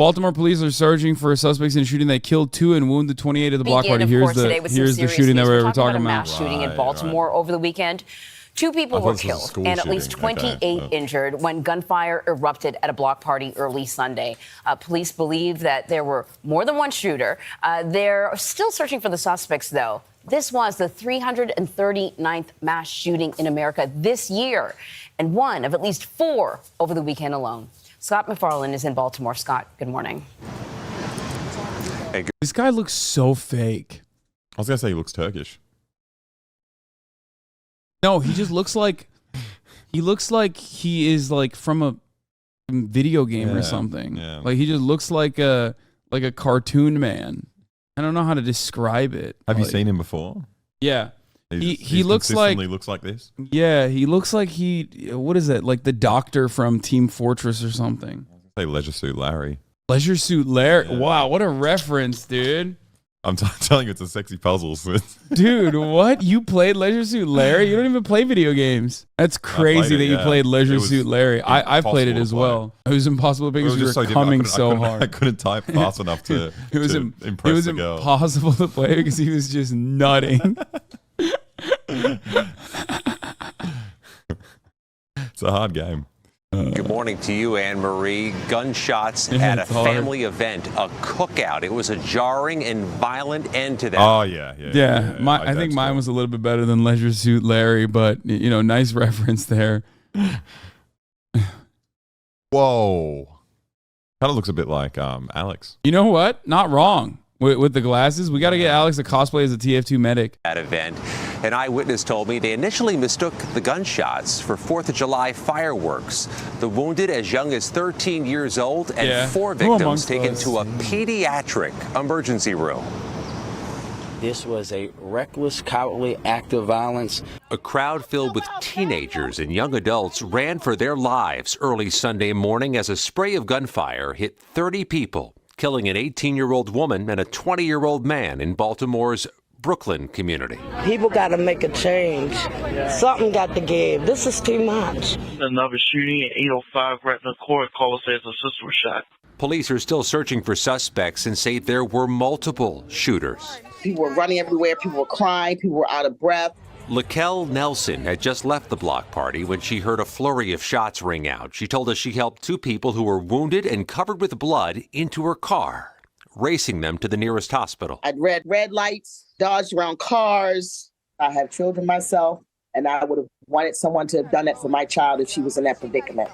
Baltimore police are searching for suspects in a shooting that killed 2 and wounded 28 at the block party. Here's the shooting that we're talking about. Mass shooting in Baltimore over the weekend. 2 people were killed and at least 28 injured when gunfire erupted at a block party early Sunday. Police believe that there were more than one shooter. They're still searching for the suspects, though. This was the 339th mass shooting in America this year, and one of at least 4 over the weekend alone. Scott McFarland is in Baltimore. Scott, good morning. Hey, this guy looks so fake. I was going to say he looks Turkish. No, he just looks like he is like from a video game or something. Yeah. Like he just looks like a cartoon man. I don't know how to describe it. Have you seen him before? Yeah. He looks like this. Yeah, he looks like what is it? Like the doctor from Team Fortress or something. Say Leisure Suit Larry. Leisure Suit Larry. Yeah. Wow, what a reference, dude. I'm telling you, it's a sexy puzzle. Dude, what? You played Leisure Suit Larry? You don't even play video games. That's crazy that you played Leisure Suit Larry. I played it as well. It was impossible because you were coming so hard. I couldn't type fast enough to impress the girl. It was impossible to play because he was just nutting. It's a hard game. Good morning to you, Anne-Marie. Gunshots at a family event, a cookout. It was a jarring and violent end to that. Oh, yeah. I think mine was a little bit better than Leisure Suit Larry, but, nice reference there. Whoa. Kind of looks a bit like Alex. You know what? Not wrong. With the glasses, we got to get Alex a cosplay as a TF2 medic. That event, an eyewitness told me they initially mistook the gunshots for 4th of July fireworks. The wounded as young as 13 years old and 4 victims taken to a pediatric emergency room. This was a reckless, cowardly act of violence. A crowd filled with teenagers and young adults ran for their lives early Sunday morning as a spray of gunfire hit 30 people, killing an 18-year-old woman and a 20-year-old man in Baltimore's Brooklyn community. People got to make a change. Something got to give. This is too much. Another shooting at 805 Retina Court. Caller says a sister was shot. Police are still searching for suspects and say there were multiple shooters. People were running everywhere. People were crying. People were out of breath. Laquel Nelson had just left the block party when she heard a flurry of shots ring out. She told us she helped 2 people who were wounded and covered with blood into her car, racing them to the nearest hospital. I'd read red lights, dodged around cars. I have children myself, and I would have wanted someone to have done that for my child if she was in that predicament.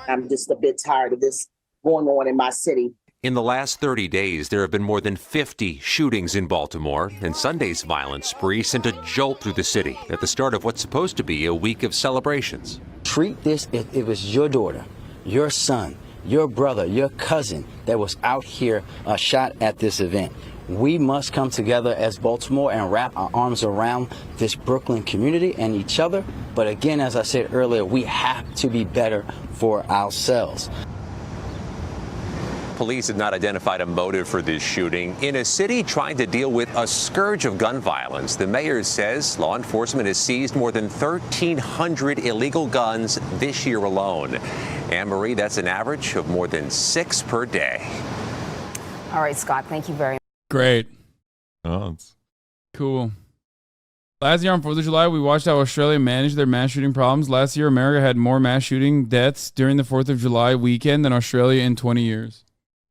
I'm just a bit tired of this going on in my city. In the last 30 days, there have been more than 50 shootings in Baltimore, and Sunday's violent spree sent a jolt through the city at the start of what's supposed to be a week of celebrations. Treat this as if it was your daughter, your son, your brother, your cousin that was out here shot at this event. We must come together as Baltimore and wrap our arms around this Brooklyn community and each other. But again, as I said earlier, we have to be better for ourselves. Police have not identified a motive for this shooting. In a city trying to deal with a scourge of gun violence, the mayor says law enforcement has seized more than 1,300 illegal guns this year alone. Anne-Marie, that's an average of more than 6 per day. All right, Scott, thank you very much. Great. Oh, it's cool. Last year on 4th of July, we watched how Australia managed their mass shooting problems. Last year, America had more mass shooting deaths during the 4th of July weekend than Australia in 20 years.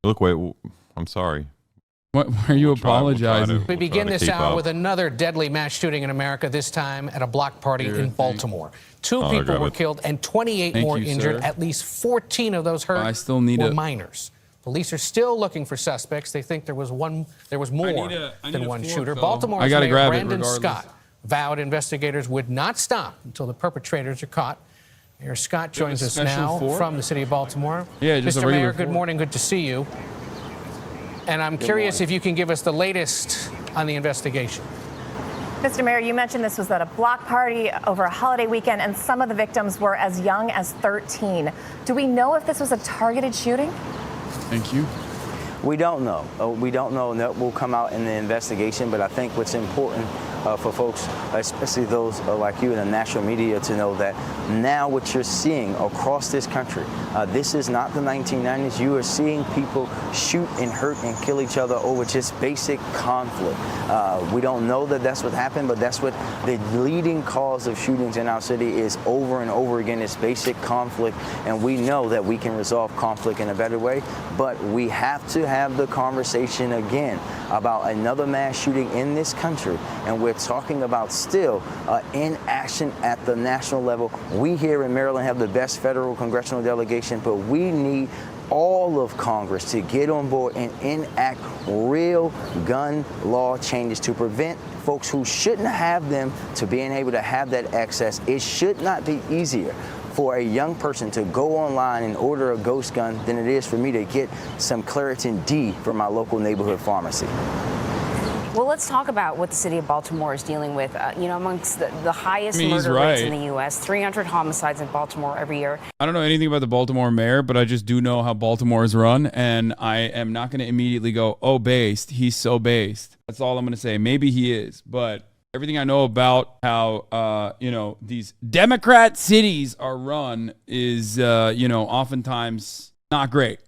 Look, wait, I'm sorry. What are you apologizing? We begin this hour with another deadly mass shooting in America, this time at a block party in Baltimore. 2 people were killed and 28 more injured. At least 14 of those hurt were minors. Police are still looking for suspects. They think there was more than one shooter. Baltimore's Mayor Brandon Scott vowed investigators would not stop until the perpetrators are caught. Mayor Scott joins us now from the city of Baltimore. Yeah, just Mr. Mayor, good morning. Good to see you. And I'm curious if you can give us the latest on the investigation. Mr. Mayor, you mentioned this was at a block party over a holiday weekend, and some of the victims were as young as 13. Do we know if this was a targeted shooting? Thank you. We don't know. We don't know, and that will come out in the investigation. But I think what's important for folks, especially those like you in the national media, to know that now what you're seeing across this country, this is not the 1990s. You are seeing people shoot and hurt and kill each other over just basic conflict. We don't know that that's what happened, but that's what the leading cause of shootings in our city is over and over again, is basic conflict. And we know that we can resolve conflict in a better way, but we have to have the conversation again about another mass shooting in this country. And we're talking about still inaction at the national level. We here in Maryland have the best federal congressional delegation, but we need all of Congress to get on board and enact real gun law changes to prevent folks who shouldn't have them to being able to have that access. It should not be easier for a young person to go online and order a ghost gun than it is for me to get some Claritin D from my local neighborhood pharmacy. Well, let's talk about what the city of Baltimore is dealing with. Amongst the highest murder rates in the U.S., 300 homicides in Baltimore every year. I don't know anything about the Baltimore mayor, but I just do know how Baltimore is run, and I am not going to immediately go, oh, based. He's so based. That's all I'm going to say. Maybe he is, but everything I know about how, these Democrat cities are run is, oftentimes not great.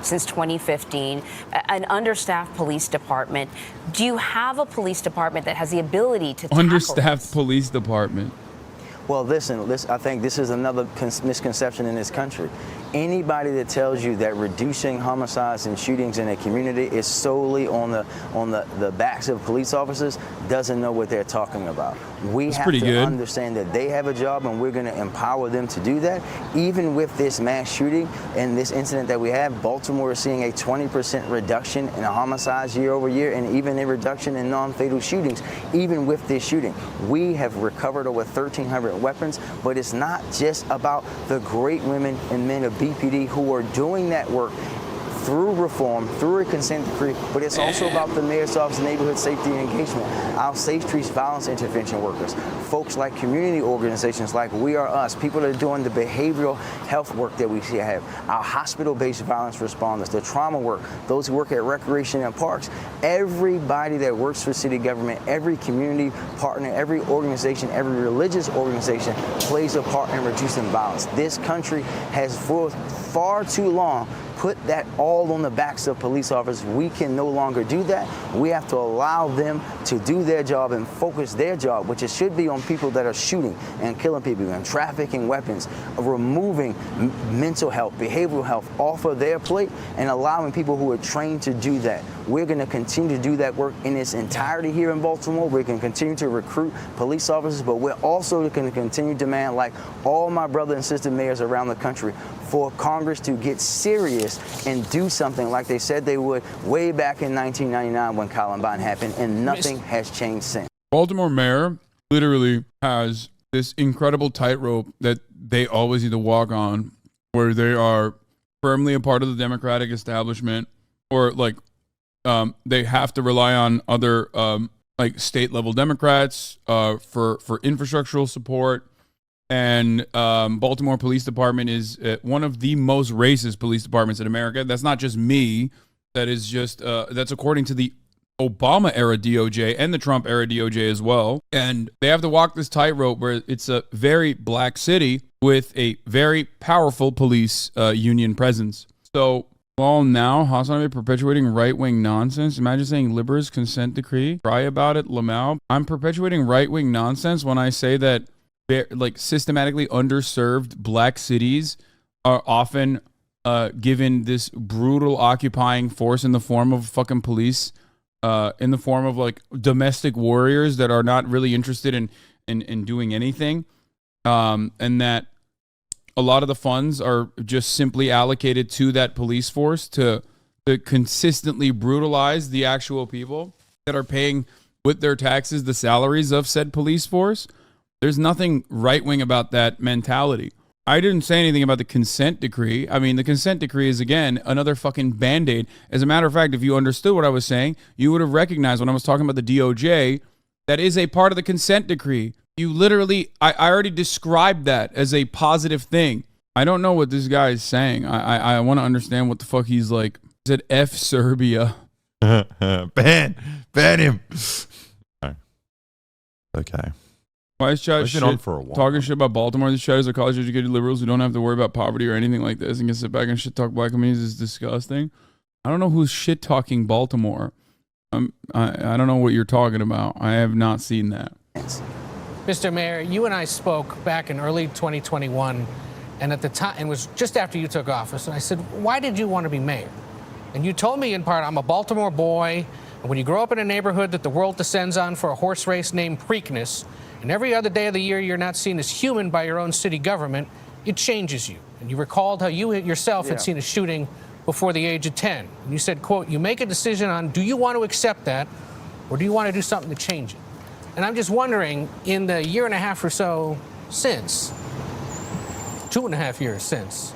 Since 2015, an understaffed police department. Do you have a police department that has the ability to tackle understaffed police department? Well, listen, I think this is another misconception in this country. Anybody that tells you that reducing homicides and shootings in a community is solely on the backs of police officers doesn't know what they're talking about. We have to understand that they have a job, and we're going to empower them to do that. Even with this mass shooting and this incident that we have, Baltimore is seeing a 20% reduction in homicides year over year, and even a reduction in non-fatal shootings. Even with this shooting, we have recovered over 1,300 weapons, but it's not just about the great women and men of BPD who are doing that work through reform, through a consent decree, but it's also about the Mayor's Office of Neighborhood Safety and Engagement, our Safe Streets violence intervention workers, folks like community organizations like We Are Us, people that are doing the behavioral health work that we have, our hospital-based violence responders, the trauma work, those who work at recreation and parks. Everybody that works for city government, every community partner, every organization, every religious organization plays a part in reducing violence. This country has for far too long put that all on the backs of police officers. We can no longer do that. We have to allow them to do their job and focus their job, which it should be on people that are shooting and killing people and trafficking weapons, removing mental health, behavioral health off of their plate and allowing people who are trained to do that. We're going to continue to do that work in its entirety here in Baltimore. We're going to continue to recruit police officers, but we're also going to continue to demand, like all my brother and sister mayors around the country, for Congress to get serious and do something like they said they would way back in 1999 when Columbine happened, and nothing has changed since. Baltimore mayor literally has this incredible tightrope that they always need to walk on, where they are firmly a part of the Democratic establishment, or they have to rely on other state level Democrats for infrastructural support. And Baltimore Police Department is one of the most racist police departments in America. That's not just me. That is just that's according to the Obama era DOJ and the Trump era DOJ as well. And they have to walk this tightrope where it's a very black city with a very powerful police union presence. So, well, now HasanAbi perpetuating right-wing nonsense. Imagine saying Libera's consent decree. Cry about it, Lamau. I'm perpetuating right-wing nonsense when I say that systematically underserved black cities are often given this brutal occupying force in the form of fucking police, in the form of domestic warriors that are not really interested in doing anything, and that a lot of the funds are just simply allocated to that police force to consistently brutalize the actual people that are paying with their taxes the salaries of said police force. There's nothing right-wing about that mentality. I didn't say anything about the consent decree. I mean, the consent decree is, again, another fucking Band-Aid. As a matter of fact, if you understood what I was saying, you would have recognized when I was talking about the DOJ, that is a part of the consent decree. You literally, I already described that as a positive thing. I don't know what this guy is saying. I want to understand what the fuck he's like. He said F Serbia. Ban him. Okay. Why is Chad shit talking shit about Baltimore? These Chads are college-educated liberals who don't have to worry about poverty or anything like this and can sit back and shit talk black communities is disgusting. I don't know who's shit talking Baltimore. I don't know what you're talking about. I have not seen that. Mr. Mayor, you and I spoke back in early 2021, and at the time, it was just after you took office, and I said, why did you want to be mayor? And you told me in part, I'm a Baltimore boy, and when you grow up in a neighborhood that the world descends on for a horse race named Preakness, and every other day of the year you're not seen as human by your own city government, it changes you. And you recalled how you yourself had seen a shooting before the age of 10. And you said, quote, you make a decision on do you want to accept that, or do you want to do something to change it? And I'm just wondering, in the year and a half or so since, 2.5 years since,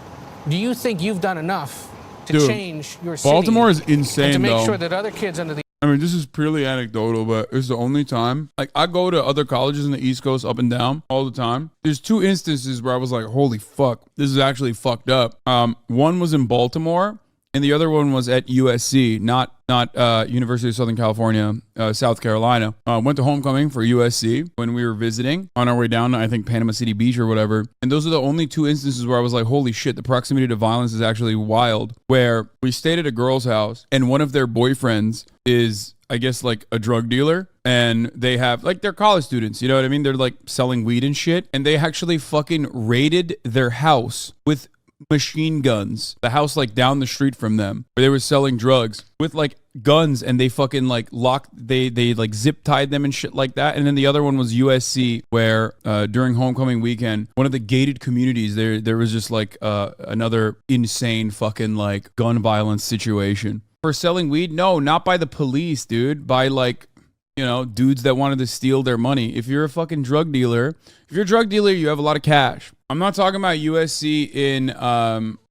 do you think you've done enough to change your city? Baltimore is insane, and to make though. sure that other kids under the... I mean, this is purely anecdotal, but it's the only time. Like, I go to other colleges in the East Coast up and down all the time. There's 2 instances where I was like, holy fuck, this is actually fucked up. One was in Baltimore, and the other one was at USC, not University of Southern California, South Carolina. Went to homecoming for USC when we were visiting on our way down to, I think, Panama City Beach or whatever. And those are the only 2 instances where I was like, holy shit, the proximity to violence is actually wild. Where we stayed at a girl's house and one of their boyfriends is, I guess, like a drug dealer. And they have, like, they're college students, you know what I mean? They're like selling weed and shit. And they actually fucking raided their house with machine guns, the house like down the street from them, where they were selling drugs with like guns, and they fucking like locked, they like zip tied them and shit like that. And then the other one was USC, where during homecoming weekend, one of the gated communities, there was just like another insane fucking like gun violence situation for selling weed. No, not by the police, dude, by like, you know, dudes that wanted to steal their money. If you're a fucking drug dealer, you have a lot of cash. I'm not talking about USC in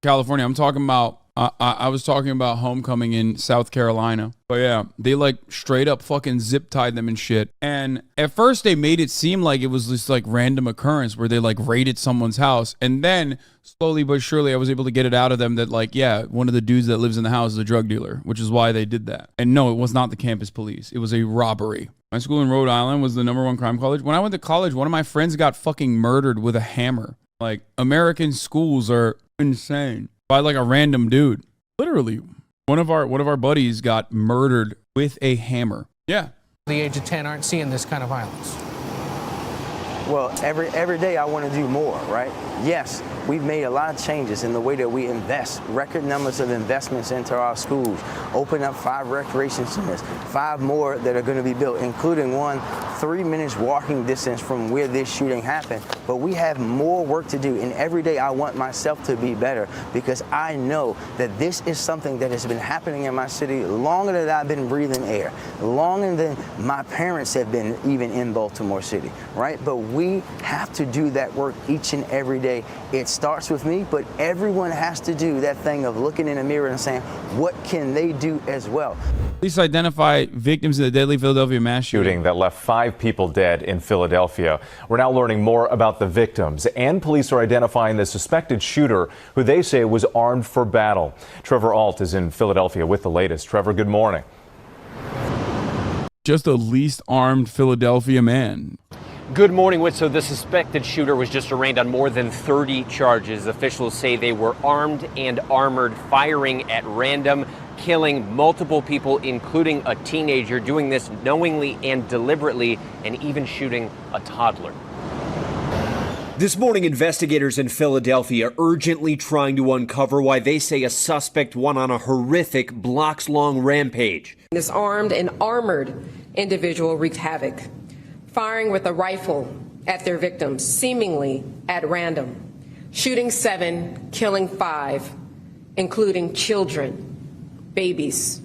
California. I'm talking about, I was talking about homecoming in South Carolina. But yeah, they like straight up fucking zip tied them and shit. And at first they made it seem like it was this like random occurrence where they like raided someone's house. And then slowly but surely I was able to get it out of them that like, yeah, one of the dudes that lives in the house is a drug dealer, which is why they did that. And no, it was not the campus police. It was a robbery. My school in Rhode Island was the #1 crime college. When I went to college, one of my friends got fucking murdered with a hammer. Like, American schools are insane by like a random dude. Literally, one of our buddies got murdered with a hammer. Yeah. The age of 10 aren't seeing this kind of violence. Well, every day I want to do more, right? Yes, we've made a lot of changes in the way that we invest, record numbers of investments into our schools, open up 5 recreation centers, 5 more that are going to be built, including one 3 minutes walking distance from where this shooting happened. But we have more work to do, and every day I want myself to be better, because I know that this is something that has been happening in my city longer than I've been breathing air, longer than my parents have been even in Baltimore City, right? But we have to do that work each and every day. It starts with me, but everyone has to do that thing of looking in the mirror and saying, what can they do as well? Police identify victims of the deadly Philadelphia mass shooting that left 5 people dead in Philadelphia. We're now learning more about the victims, and police are identifying the suspected shooter, who they say was armed for battle. Trevor Alt is in Philadelphia with the latest. Trevor, good morning. Just the least armed Philadelphia man. Good morning, Whit. So the suspected shooter was just arraigned on more than 30 charges. Officials say they were armed and armored, firing at random, killing multiple people, including a teenager, doing this knowingly and deliberately, and even shooting a toddler. This morning, investigators in Philadelphia urgently trying to uncover why they say a suspect went on a horrific blocks-long rampage. This armed and armored individual wreaked havoc, firing with a rifle at their victims, seemingly at random, shooting 7, killing 5, including children, babies.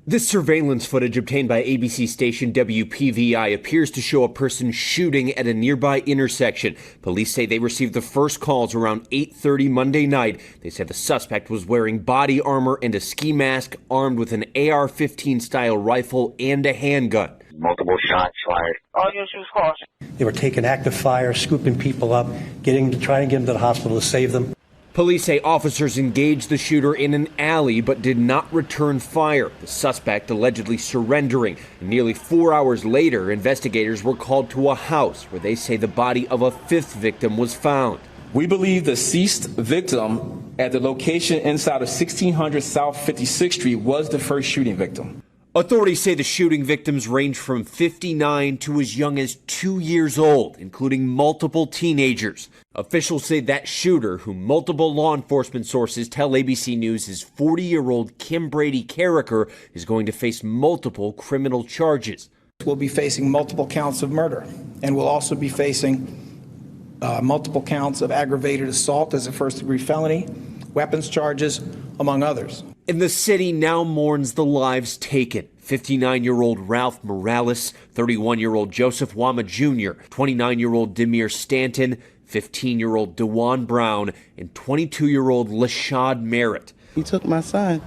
This surveillance footage obtained by ABC station WPVI appears to show a person shooting at a nearby intersection. Police say they received the first calls around 8:30 Monday night. They said the suspect was wearing body armor and a ski mask, armed with an AR-15 style rifle and a handgun. Multiple shots fired. All units use caution. They were taking active fire, scooping people up, trying to get them to the hospital to save them. Police say officers engaged the shooter in an alley but did not return fire. The suspect allegedly surrendering. Nearly 4 hours later, investigators were called to a house where they say the body of a fifth victim was found. We believe the deceased victim at the location inside of 1600 South 56th Street was the first shooting victim. Authorities say the shooting victims range from 59 to as young as 2 years old, including multiple teenagers. Officials say that shooter, whom multiple law enforcement sources tell ABC News is 40-year-old Kim Brady Carricker, is going to face multiple criminal charges. We'll be facing multiple counts of murder, and we'll also be facing multiple counts of aggravated assault as a first-degree felony, weapons charges, among others. And the city now mourns the lives taken. 59-year-old Ralph Morales, 31-year-old Joseph Wama Jr., 29-year-old Demir Stanton, 15-year-old DeJuan Brown, and 22-year-old Lashad Merritt. You took my son.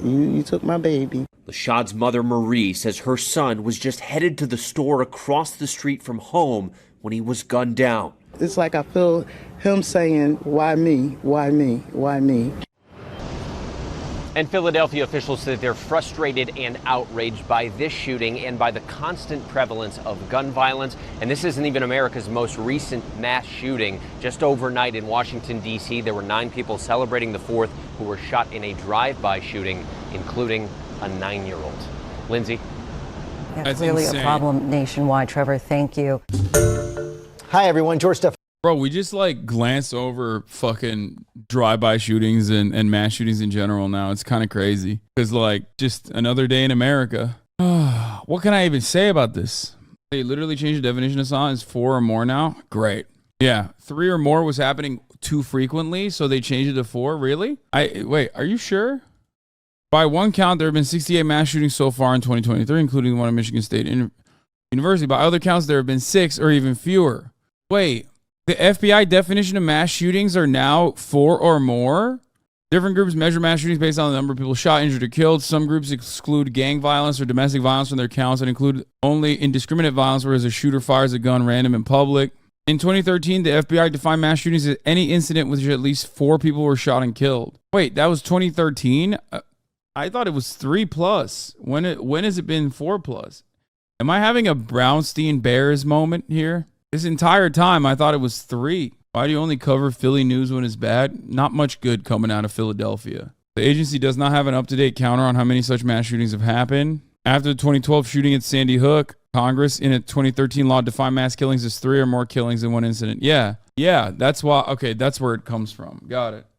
You took my baby. Lashad's mother, Marie, says her son was just headed to the store across the street from home when he was gunned down. It's like I feel him saying, why me, why me, why me? And Philadelphia officials said they're frustrated and outraged by this shooting and by the constant prevalence of gun violence. And this isn't even America's most recent mass shooting. Just overnight in Washington, D.C., there were 9 people celebrating the 4th who were shot in a drive-by shooting, including a 9-year-old. Lindsay? That's really insane. A problem nationwide. Trevor, thank you. Hi, everyone. George Steph. Bro, we just like glance over fucking drive-by shootings and mass shootings in general now. It's kind of crazy. Because like just another day in America. What can I even say about this? They literally changed the definition of Hasan. It's 4 or more now. Great. Yeah, 3 or more was happening too frequently, so they changed it to 4. Really? Wait, are you sure? By one count, there have been 68 mass shootings so far in 2023, including one at Michigan State University. By other counts, there have been 6 or even fewer. Wait. The FBI definition of mass shootings are now 4 or more. Different groups measure mass shootings based on the number of people shot, injured, or killed. Some groups exclude gang violence or domestic violence from their counts and include only indiscriminate violence, whereas a shooter fires a gun random in public. In 2013, the FBI defined mass shootings as any incident with which at least 4 people were shot and killed. Wait, that was 2013? I thought it was 3+. When has it been 4+? Am I having a Brownstein Bears moment here? This entire time, I thought it was 3. Why do you only cover Philly news when it's bad? Not much good coming out of Philadelphia. The agency does not have an up-to-date counter on how many such mass shootings have happened. After the 2012 shooting at Sandy Hook, Congress in a 2013 law defined mass killings as 3 or more killings in one incident. Yeah, that's why. Okay, that's where it comes from. Got it.